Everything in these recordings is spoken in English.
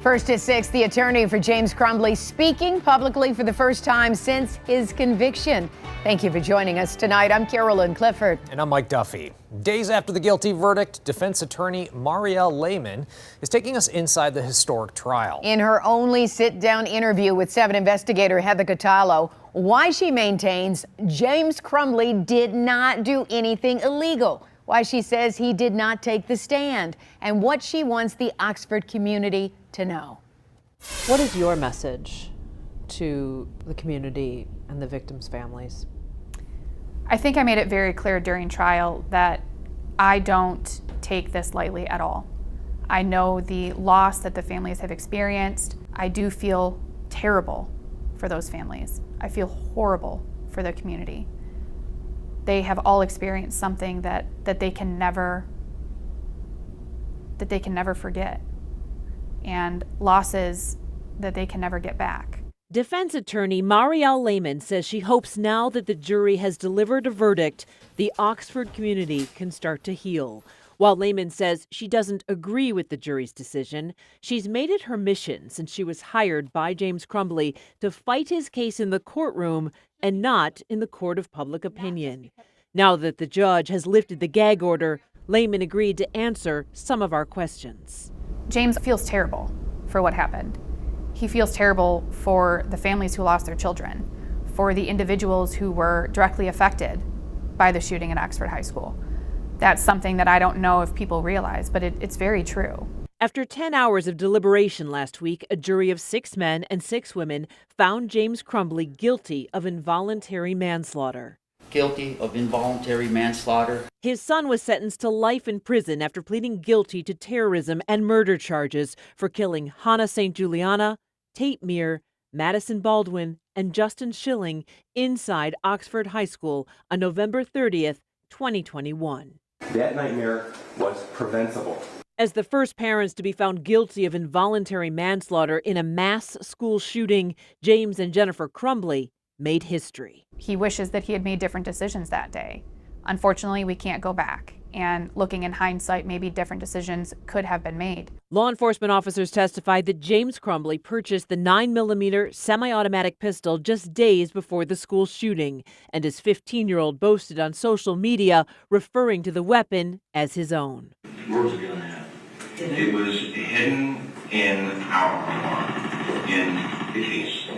First at 6, the attorney for James Crumbley speaking publicly for the first time since his conviction. Thank you for joining us tonight. I'm Carolyn Clifford. And I'm Mike Duffy. Days after the guilty verdict, defense attorney Marielle Lehman is taking us inside the historic trial. In her only sit-down interview with 7 investigator Heather Catallo, why she maintains James Crumbley did not do anything illegal, why she says he did not take the stand, and what she wants the Oxford community to know. What is your message to the community and the victims' families? I think I made it very clear during trial that I don't take this lightly at all. I know the loss that the families have experienced. I do feel terrible for those families. I feel horrible for the community. They have all experienced something that they can never forget, and losses that they can never get back. Defense attorney Marielle Lehman says she hopes now that the jury has delivered a verdict, the Oxford community can start to heal. While Lehman says she doesn't agree with the jury's decision, she's made it her mission since she was hired by James Crumbley to fight his case in the courtroom and not in the court of public opinion. Now that the judge has lifted the gag order, Lehman agreed to answer some of our questions. James feels terrible for what happened. He feels terrible for the families who lost their children, for the individuals who were directly affected by the shooting at Oxford High School. That's something that I don't know if people realize, but it's very true. After 10 hours of deliberation last week, a jury of 6 men and 6 women found James Crumbley guilty of involuntary manslaughter. Guilty of involuntary manslaughter. His son was sentenced to life in prison after pleading guilty to terrorism and murder charges for killing Hannah St. Juliana, Tate Meir, Madison Baldwin, and Justin Schilling inside Oxford High School on November 30th, 2021. That nightmare was preventable. As the first parents to be found guilty of involuntary manslaughter in a mass school shooting, James and Jennifer Crumbley made history. He wishes that he had made different decisions that day. Unfortunately, we can't go back. And looking in hindsight, maybe different decisions could have been made. Law enforcement officers testified that James Crumbley purchased the 9mm semi-automatic pistol just days before the school shooting, and his 15-year-old boasted on social media, referring to the weapon as his own. Where was it going to happen? It was hidden in our arm, in the case,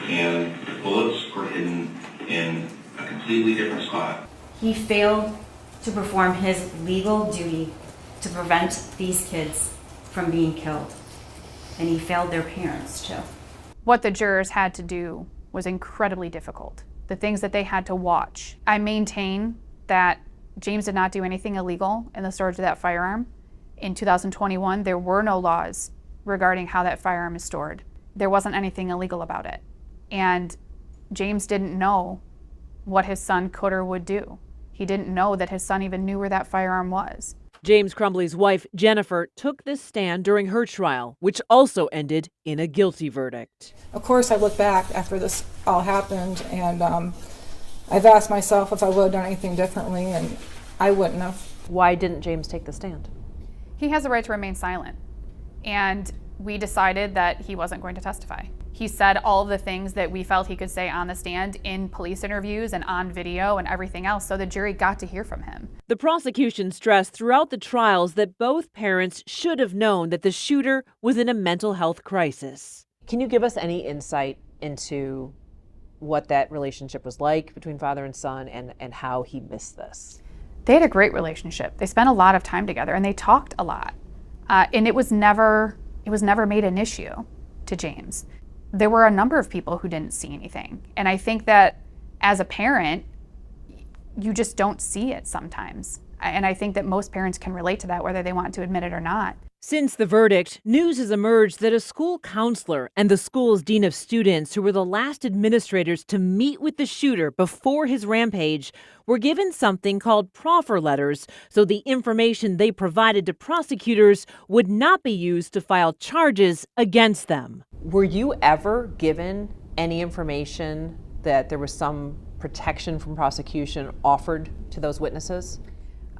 and the bullets were hidden in a completely different spot. He failed to perform his legal duty to prevent these kids from being killed. And he failed their parents too. What the jurors had to do was incredibly difficult. The things that they had to watch. I maintain that James did not do anything illegal in the storage of that firearm. In 2021, there were no laws regarding how that firearm is stored. There wasn't anything illegal about it. And James didn't know what his son could or would do. He didn't know that his son even knew where that firearm was. James Crumbley's wife, Jennifer, took this stand during her trial, which also ended in a guilty verdict. Of course, I look back after this all happened, and I've asked myself if I would have done anything differently, and I wouldn't have. Why didn't James take the stand? He has the right to remain silent, and we decided that he wasn't going to testify. He said all of the things that we felt he could say on the stand in police interviews and on video and everything else, so the jury got to hear from him. The prosecution stressed throughout the trials that both parents should have known that the shooter was in a mental health crisis. Can you give us any insight into what that relationship was like between father and son and how he missed this? They had a great relationship. They spent a lot of time together and they talked a lot. And it was never made an issue to James. There were a number of people who didn't see anything. And I think that as a parent, you just don't see it sometimes. And I think that most parents can relate to that, whether they want to admit it or not. Since the verdict, news has emerged that a school counselor and the school's dean of students, who were the last administrators to meet with the shooter before his rampage, were given something called proffer letters, so the information they provided to prosecutors would not be used to file charges against them. Were you ever given any information that there was some protection from prosecution offered to those witnesses?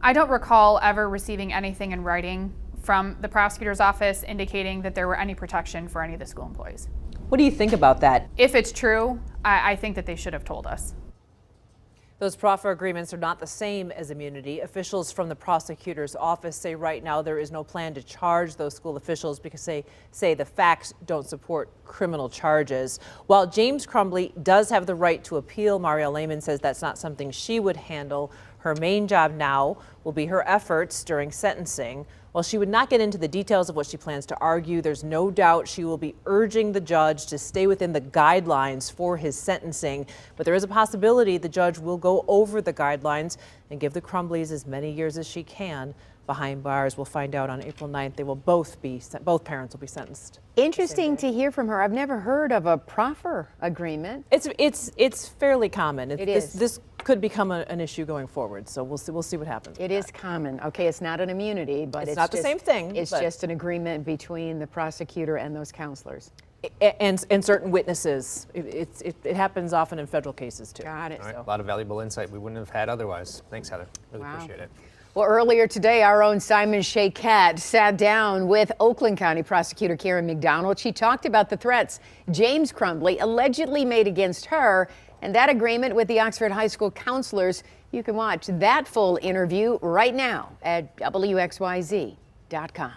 I don't recall ever receiving anything in writing from the prosecutor's office indicating that there were any protection for any of the school employees. What do you think about that? If it's true, I think that they should have told us. Those proffer agreements are not the same as immunity. Officials from the prosecutor's office say right now there is no plan to charge those school officials because they say the facts don't support criminal charges. While James Crumbley does have the right to appeal, Marielle Lehman says that's not something she would handle. Her main job now will be her efforts during sentencing. While she would not get into the details of what she plans to argue, there's no doubt she will be urging the judge to stay within the guidelines for his sentencing. But there is a possibility the judge will go over the guidelines and give the Crumbleys as many years as she can behind bars. We'll find out on April 9th. They will both parents will be sentenced. Interesting to hear from her. I've never heard of a proffer agreement. It's fairly common. It is. This could become an issue going forward. So we'll see what happens. It is common. Okay, it's not an immunity, but it's not the same thing. It's just an agreement between the prosecutor and those counselors. And certain witnesses. It happens often in federal cases too. Got it. All right, a lot of valuable insight we wouldn't have had otherwise. Thanks, Heather. Really Wow. appreciate it. Well, earlier today, our own Simon Shea-Cat sat down with Oakland County Prosecutor Karen McDonald. She talked about the threats James Crumbley allegedly made against her and that agreement with the Oxford High School counselors. You can watch that full interview right now at WXYZ.com.